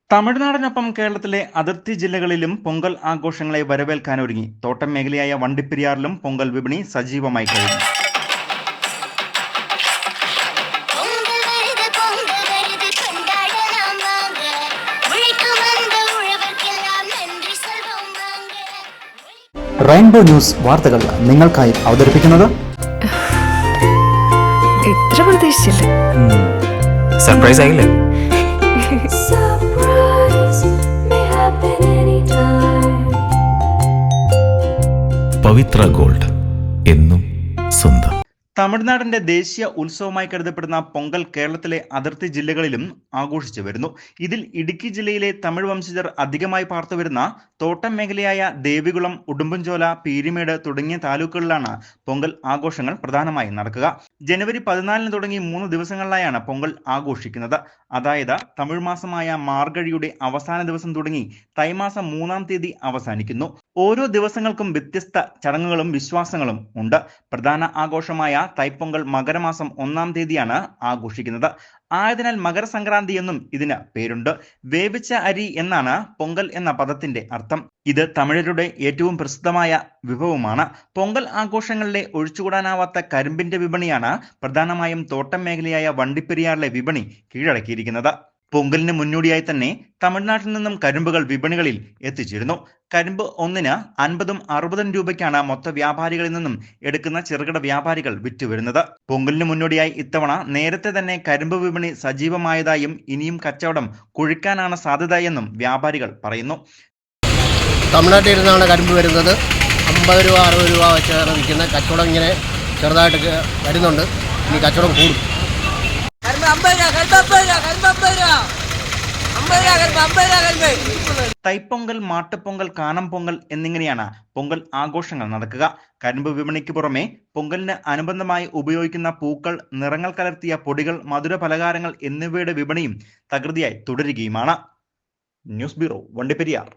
തമിഴ്നാടിനൊപ്പം കേരളത്തിലെ അതിർത്തി ജില്ലകളിലും പൊങ്കൽ ആഘോഷങ്ങളെ വരവേൽക്കാനൊരുങ്ങി. തോട്ടം മേഖലയായ വണ്ടിപ്പെരിയാറിലും പൊങ്കൽ വിപണി സജീവമായി കഴിഞ്ഞു. റെയിൻബോ ന്യൂസ് വാർത്തകൾ നിങ്ങൾക്കായി അവതരിപ്പിക്കുന്നത് ഇത്ര പ്രതീക്ഷിച്ചില്ല. സർപ്രൈസ് ആയില്ലേ? പവിത്ര ഗോൾഡ് എന്നും സ്വന്തം. തമിഴ്നാടിന്റെ ദേശീയ ഉത്സവമായി കരുതപ്പെടുന്ന പൊങ്കൽ കേരളത്തിലെ അതിർത്തി ജില്ലകളിലും ആഘോഷിച്ചു വരുന്നു. ഇതിൽ ഇടുക്കി ജില്ലയിലെ തമിഴ് വംശജർ അധികമായി പാർത്തുവരുന്ന തോട്ടം മേഖലയായ ദേവികുളം, ഉടുമ്പൻചോല, പീരിമേട് തുടങ്ങിയ താലൂക്കുകളിലാണ് പൊങ്കൽ ആഘോഷങ്ങൾ പ്രധാനമായും നടക്കുക. ജനുവരി 14 തുടങ്ങി 3 ദിവസങ്ങളിലായാണ് പൊങ്കൽ ആഘോഷിക്കുന്നത്. അതായത് തമിഴ് മാസമായ മാർഗഴിയുടെ അവസാന ദിവസം തുടങ്ങി തൈമാസം 3-ാം തീയതി അവസാനിക്കുന്നു. ഓരോ ദിവസങ്ങൾക്കും വ്യത്യസ്ത ചടങ്ങുകളും വിശ്വാസങ്ങളും ഉണ്ട്. പ്രധാന ആഘോഷമായ തൈപ്പൊങ്കൽ മകരമാസം 1-ാം തീയതിയാണ് ആഘോഷിക്കുന്നത്. ആയതിനാൽ മകരസംക്രാന്തി എന്നും ഇതിന് പേരുണ്ട്. വേവിച്ച അരി എന്നാണ് പൊങ്കൽ എന്ന പദത്തിന്റെ അർത്ഥം. ഇത് തമിഴരുടെ ഏറ്റവും പ്രസിദ്ധമായ വിഭവമാണ്. പൊങ്കൽ ആഘോഷങ്ങളിലെ ഒഴിച്ചുകൂടാനാവാത്ത കരിമ്പിന്റെ വിപണിയാണ് പ്രധാനമായും തോട്ടം മേഖലയായ വണ്ടിപ്പെരിയാറിലെ വിപണി കീഴടക്കിയിരിക്കുന്നത്. പൊങ്കലിന് മുന്നോടിയായി തന്നെ തമിഴ്നാട്ടിൽ നിന്നും കരിമ്പുകൾ വിപണികളിൽ എത്തിച്ചിരുന്നു. കരിമ്പ് ഒന്നിന് 50-ഉം 60-ഉം രൂപയ്ക്കാണ് മൊത്ത വ്യാപാരികളിൽ നിന്നും എടുക്കുന്ന ചെറുകിട വ്യാപാരികൾ വിറ്റുവരുന്നത്. പൊങ്കലിന് മുന്നോടിയായി ഇത്തവണ നേരത്തെ തന്നെ കരിമ്പ് വിപണി സജീവമായതായും ഇനിയും കച്ചവടം കുഴിക്കാനാണ് സാധ്യതയെന്നും വ്യാപാരികൾ പറയുന്നു. തമിഴ്നാട്ടിൽ നിന്നാണ് കരിമ്പ് വരുന്നത്. 50 രൂപ 60 രൂപ വെച്ചാണ് വിൽക്കുന്നത്. കച്ചവടം ഇങ്ങനെ ചെറുതായിട്ട് വരുന്നുണ്ട്. ഇനി കച്ചവടം കൂടും. തൈപ്പൊങ്കൽ, മാട്ടുപൊങ്കൽ, കാണം പൊങ്കൽ എന്നിങ്ങനെയാണ് പൊങ്കൽ ആഘോഷങ്ങൾ നടക്കുക. കരിമ്പ് വിപണിക്ക് പുറമെ പൊങ്കലിന് അനുബന്ധമായി ഉപയോഗിക്കുന്ന പൂക്കൾ, നിറങ്ങൾ കലർത്തിയ പൊടികൾ, മധുര പലഹാരങ്ങൾ എന്നിവയുടെ വിപണിയും തകൃതിയായി തുടരുകയുമാണ്. News bureau, Vandiperiyar.